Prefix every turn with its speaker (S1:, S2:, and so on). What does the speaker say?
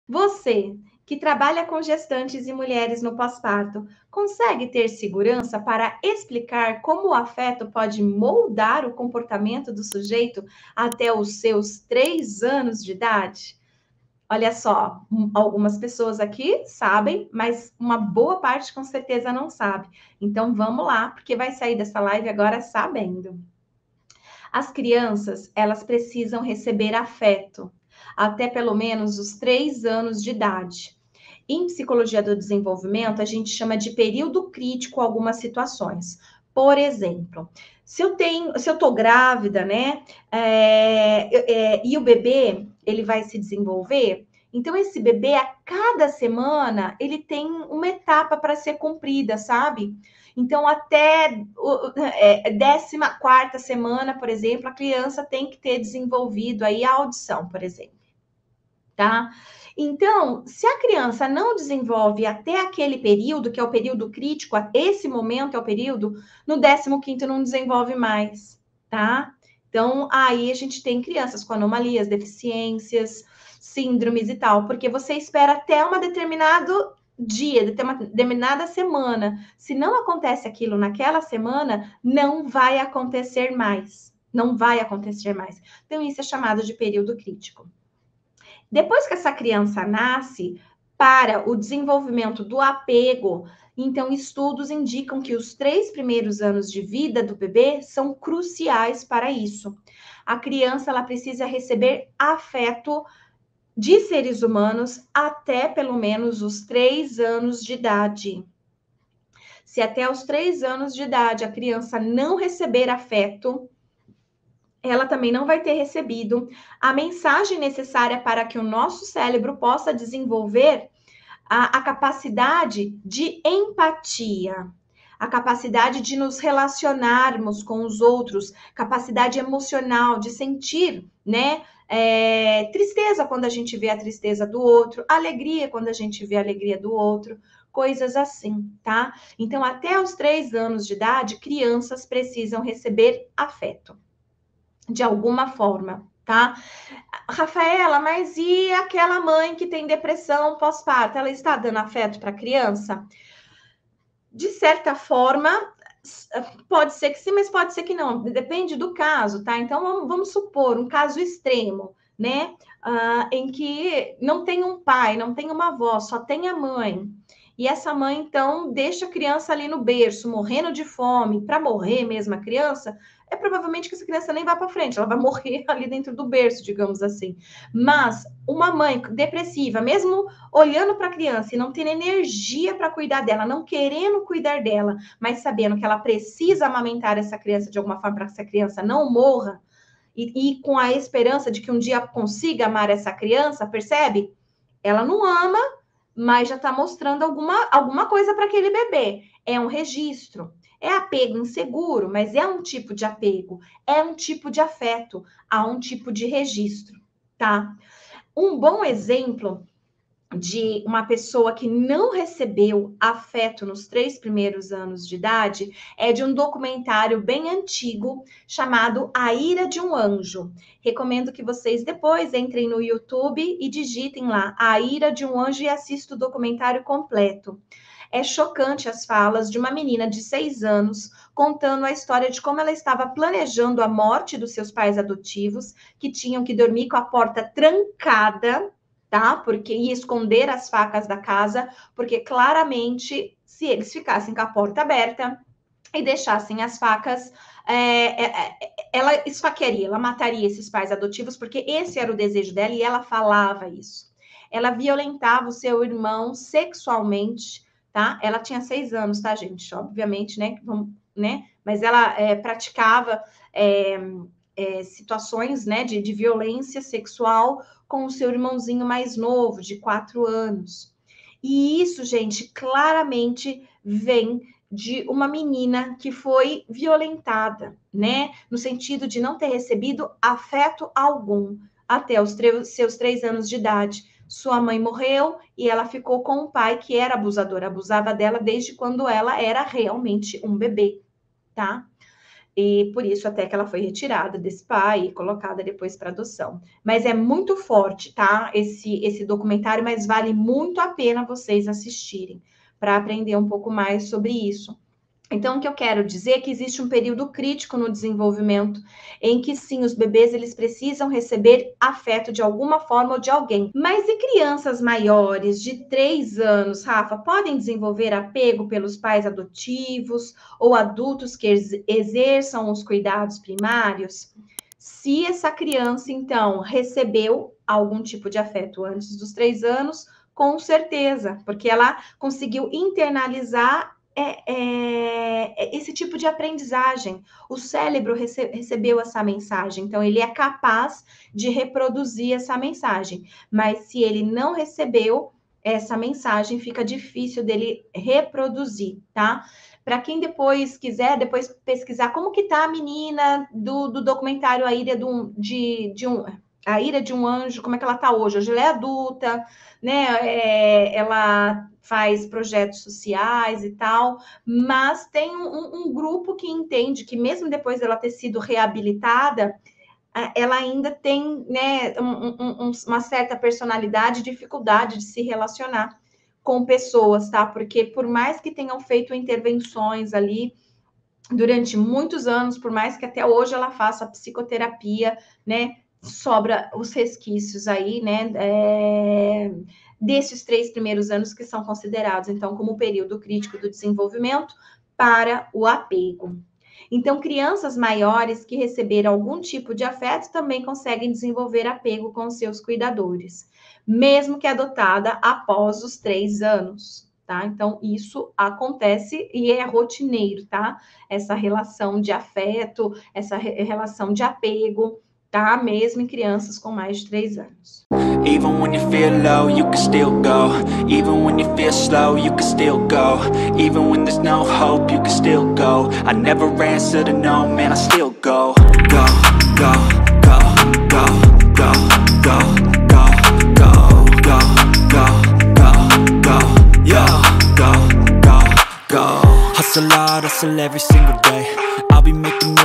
S1: Você, que trabalha com gestantes e mulheres no pós-parto, consegue ter segurança para explicar como o afeto pode moldar o comportamento do sujeito até os seus 3 anos de idade? Olha só, algumas pessoas aqui sabem, mas uma boa parte com certeza não sabe. Então vamos lá, porque vai sair dessa live agora sabendo. As crianças, elas precisam receber afeto até pelo menos os 3 anos de idade. Em psicologia do desenvolvimento, a gente chama de período crítico algumas situações. Por exemplo, se eu tô grávida, né, e o bebê, ele vai se desenvolver, então esse bebê, a cada semana, ele tem uma etapa para ser cumprida, sabe? Então, até 14ª semana, por exemplo, a criança tem que ter desenvolvido aí a audição, por exemplo, tá? Então, se a criança não desenvolve até aquele período, que é o período crítico, esse momento é o período, no 15º não desenvolve mais, tá? Então, aí a gente tem crianças com anomalias, deficiências, síndromes e tal, porque você espera até um determinado dia, determinada semana. Se não acontece aquilo naquela semana, não vai acontecer mais. Não vai acontecer mais. Então, isso é chamado de período crítico. Depois que essa criança nasce, para o desenvolvimento do apego, então estudos indicam que os 3 primeiros anos de vida do bebê são cruciais para isso. A criança ela precisa receber afeto de seres humanos até pelo menos os 3 anos de idade. Se até os 3 anos de idade a criança não receber afeto, ela também não vai ter recebido a mensagem necessária para que o nosso cérebro possa desenvolver a capacidade de empatia, a capacidade de nos relacionarmos com os outros, capacidade emocional de sentir, né? Tristeza quando a gente vê a tristeza do outro, alegria quando a gente vê a alegria do outro, coisas assim, tá? Então, até os 3 anos de idade, crianças precisam receber afeto de alguma forma, tá? Rafaela, mas e aquela mãe que tem depressão pós-parto? Ela está dando afeto para a criança? De certa forma, pode ser que sim, mas pode ser que não. Depende do caso, tá? Então, vamos supor um caso extremo, né? Em que não tem um pai, não tem uma avó, só tem a mãe. E essa mãe, então, deixa a criança ali no berço, morrendo de fome, para morrer mesmo a criança, é provavelmente que essa criança nem vai para frente, ela vai morrer ali dentro do berço, digamos assim. Mas uma mãe depressiva, mesmo olhando para a criança e não tendo energia para cuidar dela, não querendo cuidar dela, mas sabendo que ela precisa amamentar essa criança de alguma forma para que essa criança não morra, e com a esperança de que um dia consiga amar essa criança, percebe? Ela não ama, mas já está mostrando alguma coisa para aquele bebê. É um registro. É apego inseguro, mas é um tipo de apego, é um tipo de afeto, há um tipo de registro, tá? Um bom exemplo de uma pessoa que não recebeu afeto nos 3 primeiros anos de idade é de um documentário bem antigo chamado A Ira de um Anjo. Recomendo que vocês depois entrem no YouTube e digitem lá A Ira de um Anjo e assistam o documentário completo. É chocante as falas de uma menina de 6 anos contando a história de como ela estava planejando a morte dos seus pais adotivos, que tinham que dormir com a porta trancada, tá? Porque ia esconder as facas da casa, porque claramente, se eles ficassem com a porta aberta e deixassem as facas, ela esfaquearia, ela mataria esses pais adotivos, porque esse era o desejo dela e ela falava isso. Ela violentava o seu irmão sexualmente, tá? Ela tinha 6 anos, tá, gente? Obviamente, né? Mas ela praticava situações, né, de violência sexual com o seu irmãozinho mais novo, de 4 anos. E isso, gente, claramente vem de uma menina que foi violentada, né? No sentido de não ter recebido afeto algum até os seus 3 anos de idade. Sua mãe morreu e ela ficou com um pai que era abusador, abusava dela desde quando ela era realmente um bebê, tá? e por isso até que ela foi retirada desse pai e colocada depois para adoção. Mas é muito forte, tá? Esse documentário, mas vale muito a pena vocês assistirem para aprender um pouco mais sobre isso. Então, o que eu quero dizer é que existe um período crítico no desenvolvimento em que, sim, os bebês eles precisam receber afeto de alguma forma ou de alguém. Mas e crianças maiores de 3 anos, Rafa, podem desenvolver apego pelos pais adotivos ou adultos que exerçam os cuidados primários? Se essa criança, então, recebeu algum tipo de afeto antes dos 3 anos, com certeza, porque ela conseguiu internalizar esse tipo de aprendizagem. O cérebro recebeu essa mensagem, então ele é capaz de reproduzir essa mensagem. Mas se ele não recebeu essa mensagem, fica difícil dele reproduzir, tá? Para quem depois quiser pesquisar como que tá a menina do documentário A Ira A Ira de um Anjo, como é que ela tá hoje? Hoje ela é adulta, né? Ela faz projetos sociais e tal, mas tem um grupo que entende que mesmo depois dela ter sido reabilitada, ela ainda tem, né, uma certa personalidade, dificuldade de se relacionar com pessoas, tá? Porque por mais que tenham feito intervenções ali durante muitos anos, por mais que até hoje ela faça psicoterapia, né, sobra os resquícios aí, né, desses 3 primeiros anos que são considerados, então, como o período crítico do desenvolvimento para o apego. Então, crianças maiores que receberam algum tipo de afeto também conseguem desenvolver apego com seus cuidadores, mesmo que adotada após os 3 anos, tá? Então, isso acontece e é rotineiro, tá? Essa relação de afeto, essa relação de apego, tá? Mesmo em crianças com mais de 3 anos.
S2: Even when you feel low, you can still go. Even when you feel slow, you can still go. Even when there's no hope, you can still go. I never answer to no, man, I still go. Go, go, go, go, go, go, go, go, go, go, go, go, yo, go, go, go. Hustle hard, hustle every single day. I'll be making